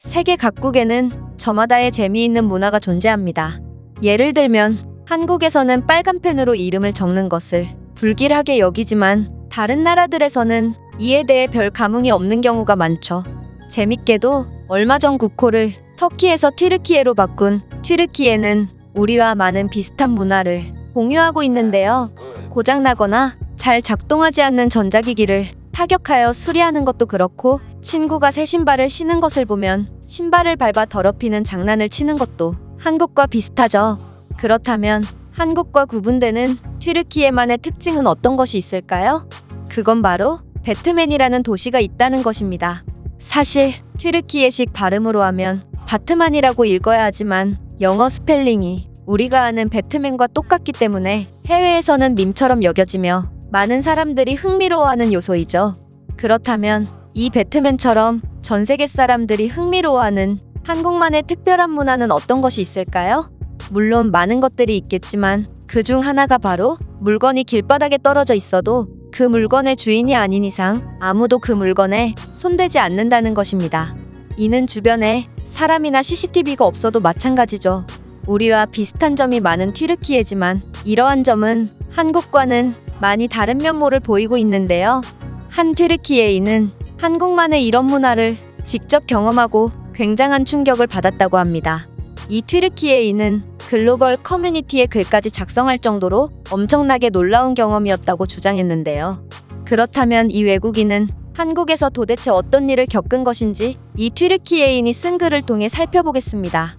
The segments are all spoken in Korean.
세계 각국에는 저마다의 재미있는 문화가 존재합니다. 예를 들면 한국에서는 빨간 펜으로 이름을 적는 것을 불길하게 여기지만 다른 나라들에서는 이에 대해 별 감흥이 없는 경우가 많죠. 재밌게도 얼마 전 국호를 터키에서 튀르키예로 바꾼 튀르키예는 우리와 많은 비슷한 문화를 공유하고 있는데요. 고장나거나 잘 작동하지 않는 전자기기를 타격하여 수리하는 것도 그렇고, 친구가 새 신발을 신은 것을 보면 신발을 밟아 더럽히는 장난을 치는 것도 한국과 비슷하죠. 그렇다면 한국과 구분되는 튀르키예만의 특징은 어떤 것이 있을까요? 그건 바로 배트맨이라는 도시가 있다는 것입니다. 사실 튀르키예식 발음으로 하면 바트만이라고 읽어야 하지만 영어 스펠링이 우리가 아는 배트맨과 똑같기 때문에 해외에서는 밈처럼 여겨지며 많은 사람들이 흥미로워하는 요소이죠. 그렇다면 이 배트맨처럼 전 세계 사람들이 흥미로워하는 한국만의 특별한 문화는 어떤 것이 있을까요? 물론 많은 것들이 있겠지만 그중 하나가 바로 물건이 길바닥에 떨어져 있어도 그 물건의 주인이 아닌 이상 아무도 그 물건에 손대지 않는다는 것입니다. 이는 주변에 사람이나 CCTV가 없어도 마찬가지죠. 우리와 비슷한 점이 많은 튀르키예지만 이러한 점은 한국과는 많이 다른 면모를 보이고 있는데요. 한 튀르키예인은 한국만의 이런 문화를 직접 경험하고 굉장한 충격을 받았다고 합니다. 이 튀르키예인은 글로벌 커뮤니티에 글까지 작성할 정도로 엄청나게 놀라운 경험이었다고 주장했는데요. 그렇다면 이 외국인은 한국에서 도대체 어떤 일을 겪은 것인지 이 튀르키예인이 쓴 글을 통해 살펴보겠습니다.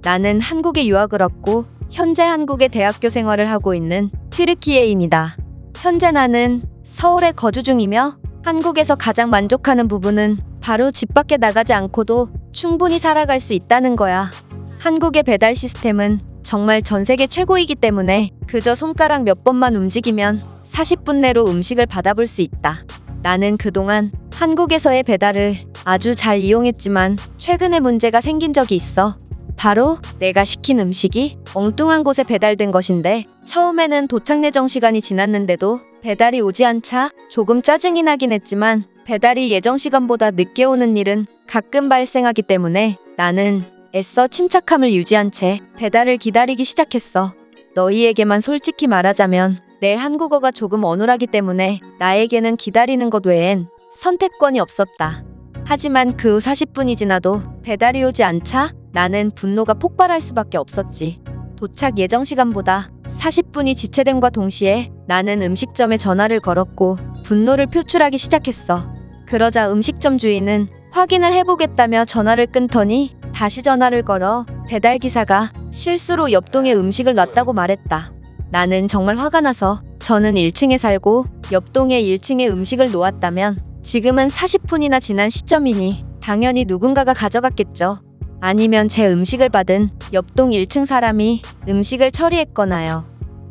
나는 한국에 유학을 왔고 현재 한국의 대학교 생활을 하고 있는 튀르키예인이다. 현재 나는 서울에 거주 중이며 한국에서 가장 만족하는 부분은 바로 집 밖에 나가지 않고도 충분히 살아갈 수 있다는 거야. 한국의 배달 시스템은 정말 전 세계 최고이기 때문에 그저 손가락 몇 번만 움직이면 40분 내로 음식을 받아볼 수 있다. 나는 그동안 한국에서의 배달을 아주 잘 이용했지만 최근에 문제가 생긴 적이 있어. 바로 내가 시킨 음식이 엉뚱한 곳에 배달된 것인데, 처음에는 도착 예정 시간이 지났는데도 배달이 오지 않자 조금 짜증이 나긴 했지만 배달이 예정 시간보다 늦게 오는 일은 가끔 발생하기 때문에 나는 애써 침착함을 유지한 채 배달을 기다리기 시작했어. 너희에게만 솔직히 말하자면 내 한국어가 조금 어눌하기 때문에 나에게는 기다리는 것 외엔 선택권이 없었다. 하지만 그 후 40분이 지나도 배달이 오지 않자 나는 분노가 폭발할 수밖에 없었지. 도착 예정 시간보다 40분이 지체됨과 동시에 나는 음식점에 전화를 걸었고 분노를 표출하기 시작했어. 그러자 음식점 주인은 확인을 해보겠다며 전화를 끊더니 다시 전화를 걸어 배달기사가 실수로 옆동에 음식을 놨다고 말했다. 나는 정말 화가 나서 저는 1층에 살고 옆동에 1층에 음식을 놓았다면 지금은 40분이나 지난 시점이니 당연히 누군가가 가져갔겠죠. 아니면 제 음식을 받은 옆동 1층 사람이 음식을 처리했거나요.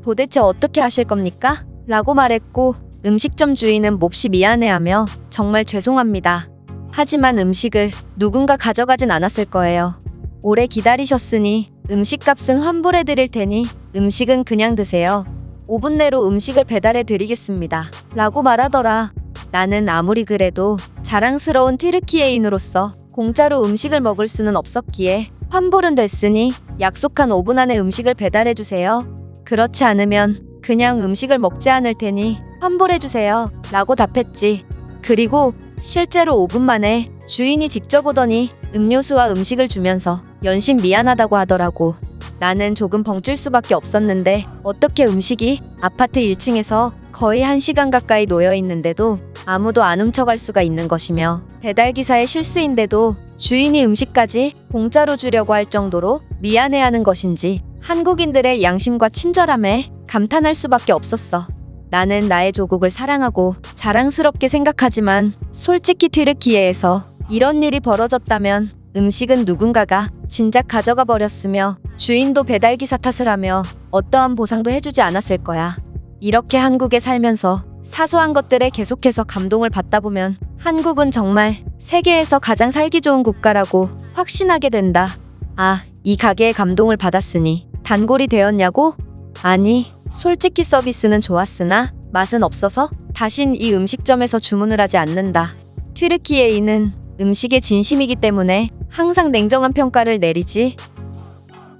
도대체 어떻게 하실 겁니까? 라고 말했고 음식점 주인은 몹시 미안해하며 정말 죄송합니다. 하지만 음식을 누군가 가져가진 않았을 거예요. 오래 기다리셨으니 음식값은 환불해 드릴 테니 음식은 그냥 드세요. 5분 내로 음식을 배달해 드리겠습니다. 라고 말하더라. 나는 아무리 그래도 자랑스러운 튀르키예인으로서 공짜로 음식을 먹을 수는 없었기에 환불은 됐으니 약속한 5분 안에 음식을 배달해 주세요. 그렇지 않으면 그냥 음식을 먹지 않을 테니 환불해 주세요. 라고 답했지. 그리고 실제로 5분 만에 주인이 직접 오더니 음료수와 음식을 주면서 연신 미안하다고 하더라고. 나는 조금 벙찔 수밖에 없었는데 어떻게 음식이 아파트 1층에서 거의 1시간 가까이 놓여 있는데도 아무도 안 훔쳐갈 수가 있는 것이며, 배달기사의 실수인데도 주인이 음식까지 공짜로 주려고 할 정도로 미안해하는 것인지 한국인들의 양심과 친절함에 감탄할 수밖에 없었어. 나는 나의 조국을 사랑하고 자랑스럽게 생각하지만 솔직히 튀르키예에서 이런 일이 벌어졌다면 음식은 누군가가 진작 가져가 버렸으며 주인도 배달기사 탓을 하며 어떠한 보상도 해주지 않았을 거야. 이렇게 한국에 살면서 사소한 것들에 계속해서 감동을 받다 보면 한국은 정말 세계에서 가장 살기 좋은 국가라고 확신하게 된다. 아, 이 가게에 감동을 받았으니 단골이 되었냐고? 아니, 솔직히 서비스는 좋았으나 맛은 없어서 다신 이 음식점에서 주문을 하지 않는다. 튀르키예인은 음식에 진심이기 때문에 항상 냉정한 평가를 내리지.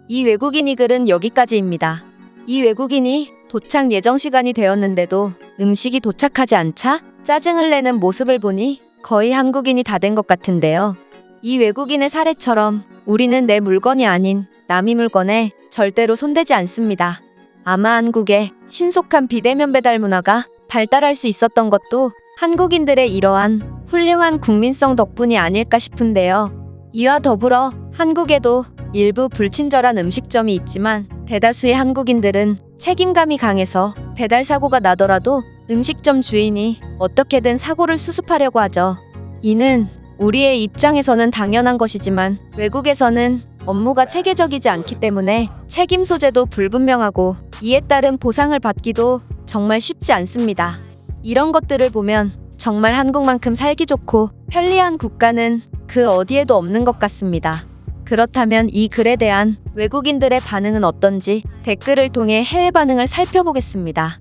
이 외국인이 글은 여기까지입니다. 이 외국인이 도착 예정 시간이 되었는데도 음식이 도착하지 않자 짜증을 내는 모습을 보니 거의 한국인이 다 된 것 같은데요. 이 외국인의 사례처럼 우리는 내 물건이 아닌 남의 물건에 절대로 손대지 않습니다. 아마 한국의 신속한 비대면 배달 문화가 발달할 수 있었던 것도 한국인들의 이러한 훌륭한 국민성 덕분이 아닐까 싶은데요. 이와 더불어 한국에도 일부 불친절한 음식점이 있지만 대다수의 한국인들은 책임감이 강해서 배달 사고가 나더라도 음식점 주인이 어떻게든 사고를 수습하려고 하죠. 이는 우리의 입장에서는 당연한 것이지만 외국에서는 업무가 체계적이지 않기 때문에 책임 소재도 불분명하고 이에 따른 보상을 받기도 정말 쉽지 않습니다. 이런 것들을 보면 정말 한국만큼 살기 좋고 편리한 국가는 그 어디에도 없는 것 같습니다. 그렇다면 이 글에 대한 외국인들의 반응은 어떤지 댓글을 통해 해외 반응을 살펴보겠습니다.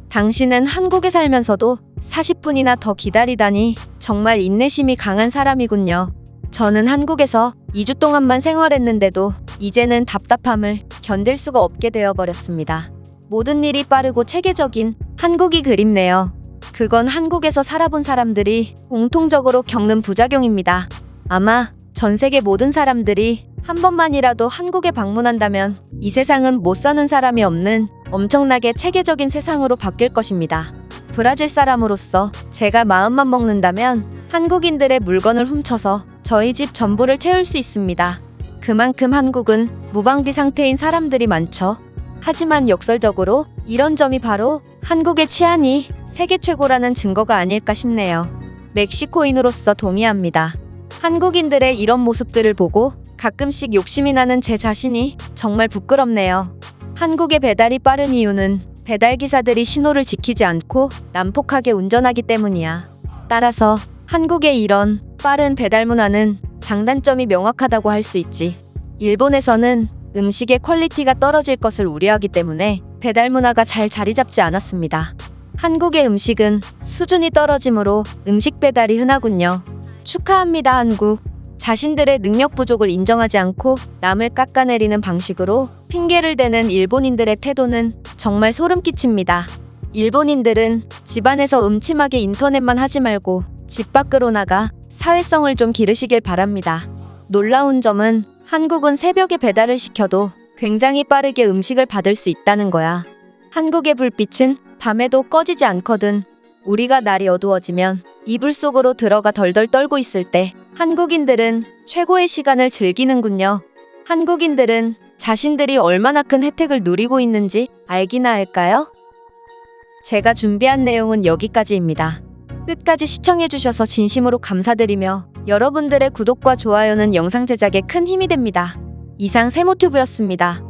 당신은 한국에 살면서도 40분이나 더 기다리다니 정말 인내심이 강한 사람이군요. 저는 한국에서 2주 동안만 생활했는데도 이제는 답답함을 견딜 수가 없게 되어버렸습니다. 모든 일이 빠르고 체계적인 한국이 그립네요. 그건 한국에서 살아본 사람들이 공통적으로 겪는 부작용입니다. 아마 전 세계 모든 사람들이 한 번만이라도 한국에 방문한다면 이 세상은 못 사는 사람이 없는 엄청나게 체계적인 세상으로 바뀔 것입니다. 브라질 사람으로서 제가 마음만 먹는다면 한국인들의 물건을 훔쳐서 저희 집 전부를 채울 수 있습니다. 그만큼 한국은 무방비 상태인 사람들이 많죠. 하지만 역설적으로 이런 점이 바로 한국의 치안이 세계 최고라는 증거가 아닐까 싶네요. 멕시코인으로서 동의합니다. 한국인들의 이런 모습들을 보고 가끔씩 욕심이 나는 제 자신이 정말 부끄럽네요. 한국의 배달이 빠른 이유는 배달기사들이 신호를 지키지 않고 난폭하게 운전하기 때문이야. 따라서 한국의 이런 빠른 배달 문화는 장단점이 명확하다고 할 수 있지. 일본에서는 음식의 퀄리티가 떨어질 것을 우려하기 때문에 배달 문화가 잘 자리 잡지 않았습니다. 한국의 음식은 수준이 떨어지므로 음식 배달이 흔하군요. 축하합니다, 한국. 자신들의 능력 부족을 인정하지 않고 남을 깎아내리는 방식으로 핑계를 대는 일본인들의 태도는 정말 소름 끼칩니다. 일본인들은 집안에서 음침하게 인터넷만 하지 말고 집 밖으로 나가 사회성을 좀 기르시길 바랍니다. 놀라운 점은 한국은 새벽에 배달을 시켜도 굉장히 빠르게 음식을 받을 수 있다는 거야. 한국의 불빛은 밤에도 꺼지지 않거든. 우리가 날이 어두워지면 이불 속으로 들어가 덜덜 떨고 있을 때 한국인들은 최고의 시간을 즐기는군요. 한국인들은 자신들이 얼마나 큰 혜택을 누리고 있는지 알기나 할까요? 제가 준비한 내용은 여기까지입니다. 끝까지 시청해주셔서 진심으로 감사드리며 여러분들의 구독과 좋아요는 영상 제작에 큰 힘이 됩니다. 이상 세모튜브였습니다.